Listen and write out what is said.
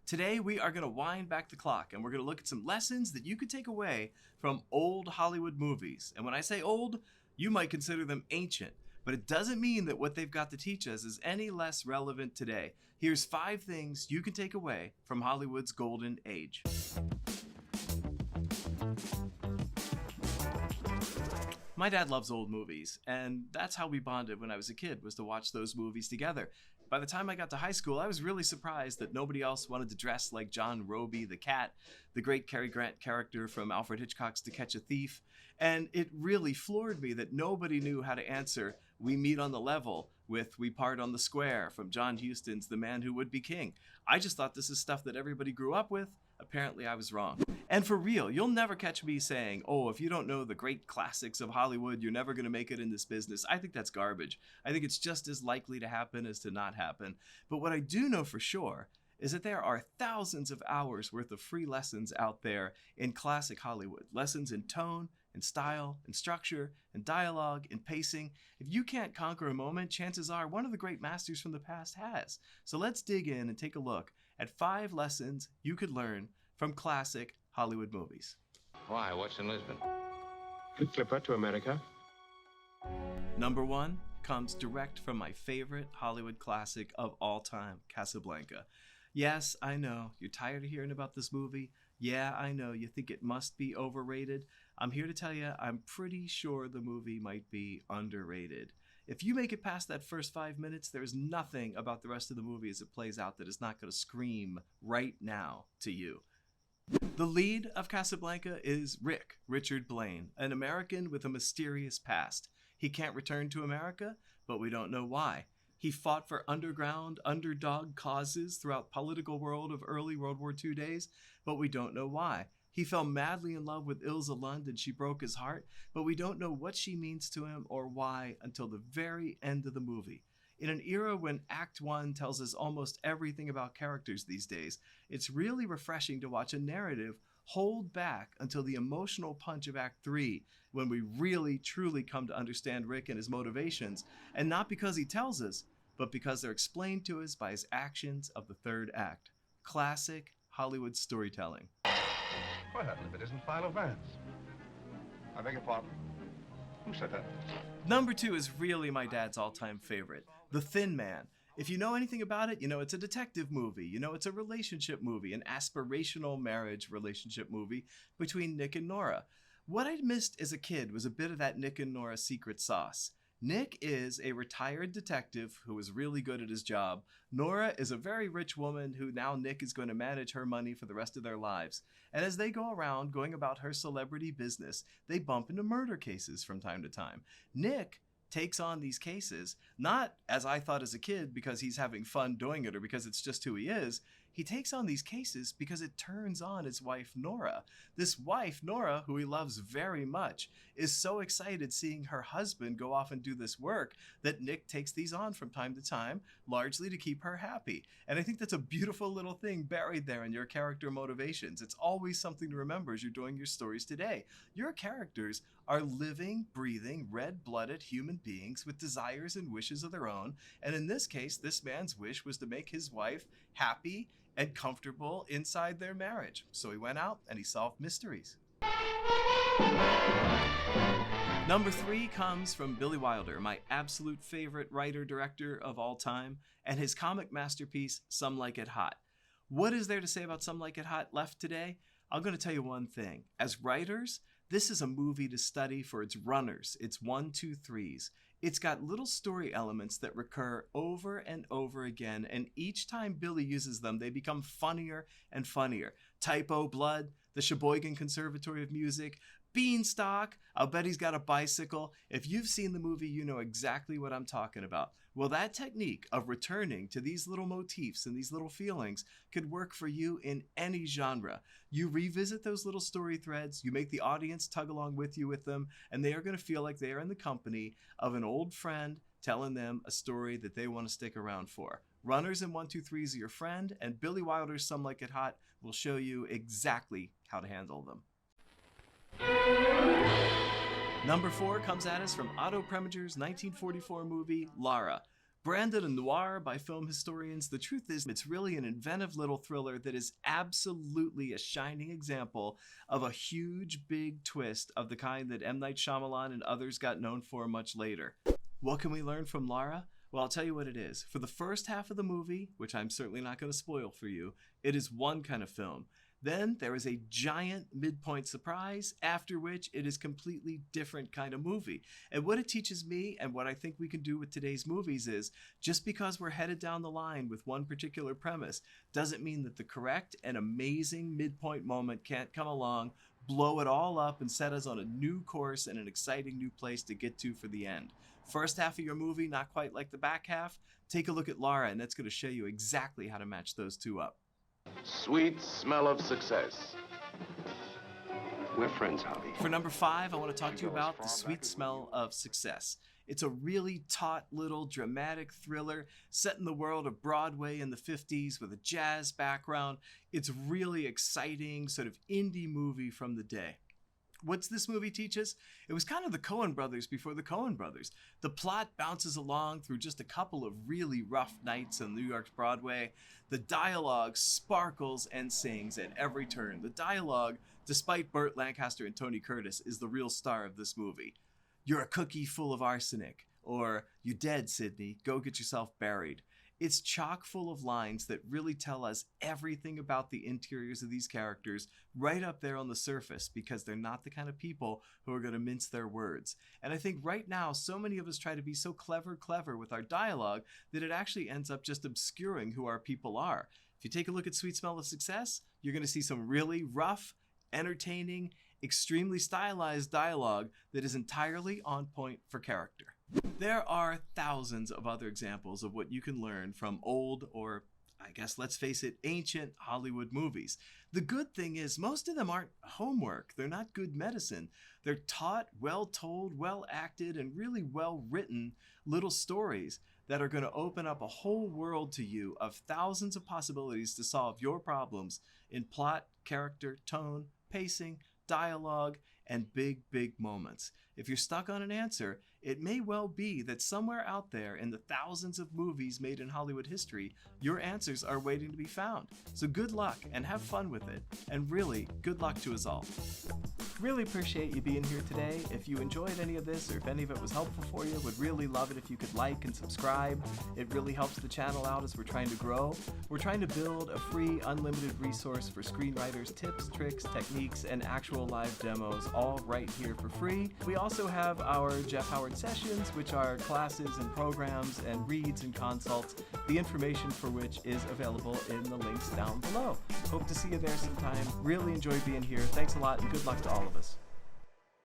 Today we are going to wind back the clock and we're going to look at some lessons that you could take away from old Hollywood movies. And when I say old, you might consider them ancient, but it doesn't mean that what they've got to teach us is any less relevant today. Here's 5 things you can take away from Hollywood's golden age. My dad loves old movies, and that's how we bonded when I was a kid, was to watch those movies together. By the time I got to high school, I was really surprised that nobody else wanted to dress like John Roby the cat, the great Cary Grant character from Alfred Hitchcock's To Catch a Thief. And it really floored me that nobody knew how to answer We Meet on the Level with We Part on the Square from John Huston's The Man Who Would Be King. I just thought this is stuff that everybody grew up with. Apparently I was wrong. And for real, you'll never catch me saying, oh, if you don't know the great classics of Hollywood, you're never going to make it in this business. I think that's garbage. I think it's just as likely to happen as to not happen. But what I do know for sure is that there are thousands of hours worth of free lessons out there in classic Hollywood. Lessons in tone, in style, in structure, in dialogue, in pacing. If you can't conquer a moment, chances are one of the great masters from the past has. So let's dig in and take a look at 5 lessons you could learn from classic Hollywood movies. Why? What's in Lisbon? Good Clipper to America. Number 1 comes direct from my favorite Hollywood classic of all time, Casablanca. Yes, I know, you're tired of hearing about this movie. Yeah, I know, you think it must be overrated. I'm here to tell you, I'm pretty sure the movie might be underrated. If you make it past that first 5 minutes, there's nothing about the rest of the movie as it plays out that is not going to scream right now to you. The lead of Casablanca is Richard Blaine, an American with a mysterious past. He can't return to America, but we don't know why. He fought for underground, underdog causes throughout the political world of early World War II days, but we don't know why. He fell madly in love with Ilsa Lund and she broke his heart, but we don't know what she means to him or why until the very end of the movie. In an era when Act 1 tells us almost everything about characters these days, it's really refreshing to watch a narrative hold back until the emotional punch of Act 3, when we really truly come to understand Rick and his motivations, and not because he tells us, but because they're explained to us by his actions of the third act. Classic Hollywood storytelling. What happened if it isn't Philo Vance? I beg your pardon? Who said that? Number 2 is really my dad's all-time favorite, The Thin Man. If you know anything about it, you know it's a detective movie, you know it's a relationship movie, an aspirational marriage relationship movie between Nick and Nora. What I'd missed as a kid was a bit of that Nick and Nora secret sauce. Nick is a retired detective who is really good at his job. Nora is a very rich woman who now Nick is going to manage her money for the rest of their lives. And as they go around going about her celebrity business, they bump into murder cases from time to time. Nick takes on these cases, not as I thought as a kid because he's having fun doing it or because it's just who he is. He takes on these cases because it turns on his wife, Nora. This wife, Nora, who he loves very much, is so excited seeing her husband go off and do this work that Nick takes these on from time to time, largely to keep her happy. And I think that's a beautiful little thing buried there in your character motivations. It's always something to remember as you're doing your stories today. Your characters are living, breathing, red-blooded human beings with desires and wishes of their own. And in this case, this man's wish was to make his wife happy and comfortable inside their marriage. So he went out and he solved mysteries. Number 3 comes from Billy Wilder, my absolute favorite writer-director of all time, and his comic masterpiece, Some Like It Hot. What is there to say about Some Like It Hot left today? I'm going to tell you one thing. As writers, this is a movie to study for its runners, its 1, 2, 3s. It's got little story elements that recur over and over again, and each time Billy uses them, they become funnier and funnier. Typo Blood, the Sheboygan Conservatory of Music, Beanstalk, I'll bet he's got a bicycle. If you've seen the movie, you know exactly what I'm talking about. Well, that technique of returning to these little motifs and these little feelings could work for you in any genre. You revisit those little story threads, you make the audience tug along with you with them, and they are going to feel like they are in the company of an old friend telling them a story that they want to stick around for. Runners and 1, 2, 3s are your friend, and Billy Wilder's Some Like It Hot will show you exactly how to handle them. Number 4 comes at us from Otto Preminger's 1944 movie, Lara. Branded a noir by film historians, the truth is it's really an inventive little thriller that is absolutely a shining example of a huge, big twist of the kind that M. Night Shyamalan and others got known for much later. What can we learn from Lara? Well, I'll tell you what it is. For the first half of the movie, which I'm certainly not going to spoil for you, it is one kind of film. Then there is a giant midpoint surprise, after which it is completely different kind of movie. And what it teaches me, and what I think we can do with today's movies, is just because we're headed down the line with one particular premise doesn't mean that the correct and amazing midpoint moment can't come along, blow it all up, and set us on a new course and an exciting new place to get to for the end. First half of your movie, not quite like the back half. Take a look at Lara, and that's going to show you exactly how to match those two up. Sweet smell of success. We're friends, Holly. For number 5, I want to talk to you about The Sweet Smell of Success. It's a really taut little dramatic thriller set in the world of Broadway in the 50s with a jazz background. It's really exciting, sort of indie movie from the day. What's this movie teach us? It was kind of the Coen brothers before the Coen brothers. The plot bounces along through just a couple of really rough nights on New York's Broadway. The dialogue sparkles and sings at every turn. The dialogue, despite Burt Lancaster and Tony Curtis, is the real star of this movie. You're a cookie full of arsenic, or you're dead, Sidney, go get yourself buried. It's chock full of lines that really tell us everything about the interiors of these characters right up there on the surface, because they're not the kind of people who are going to mince their words. And I think right now, so many of us try to be so clever with our dialogue that it actually ends up just obscuring who our people are. If you take a look at Sweet Smell of Success, you're going to see some really rough, entertaining, extremely stylized dialogue that is entirely on point for character. There are thousands of other examples of what you can learn from old, or I guess let's face it, ancient Hollywood movies. The good thing is most of them aren't homework. They're not good medicine. They're taught, well told, well acted, and really well written little stories that are going to open up a whole world to you of thousands of possibilities to solve your problems in plot, character, tone, pacing, dialogue, and big, big moments. If you're stuck on an answer, it may well be that somewhere out there in the thousands of movies made in Hollywood history, your answers are waiting to be found. So good luck and have fun with it. And really, good luck to us all. Really appreciate you being here today. If you enjoyed any of this, or if any of it was helpful for you, would really love it if you could like and subscribe. It really helps the channel out as we're trying to grow. We're trying to build a free, unlimited resource for screenwriters, tips, tricks, techniques, and actual live demos, all right here for free. We also have our Jeff Howard sessions, which are classes and programs and reads and consults, the information for which is available in the links down below. Hope to see you there sometime. Really enjoyed being here. Thanks a lot, and good luck to all of us.